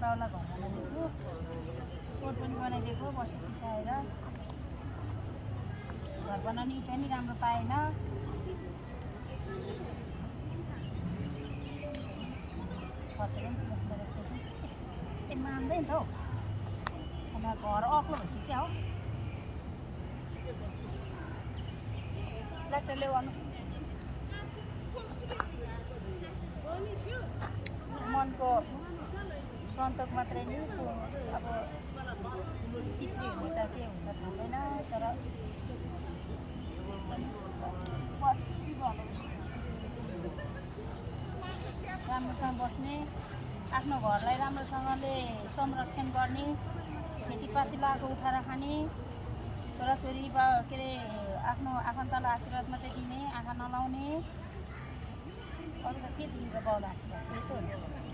बाउला घर बनाइदिएको कोट पनि बनाइदिएको वर्ष पछि आएर घर बनाउने इँटा नि राम्रो पाएन खर्च पनि मान्दैन त हौ अन्त घर अग्लो भएपछि क्या हो ट्र्याक्टर ल्याउनु मनको सन्तोक मात्रै नि अब पितृ हुने त के हुन्छ थाहा छैन तर राम्रोसँग बस्ने आफ्नो घरलाई राम्रोसँगले संरक्षण गर्ने खेतीपाती लगाएको उठाएर खाने छोराछोरी के अरे आफ्नो आफन्तलाई आशीर्वाद मात्रै दिने आँखा नलाउने अरू त के दिन्छ बाउलाई आशीर्वाद त्यही त हो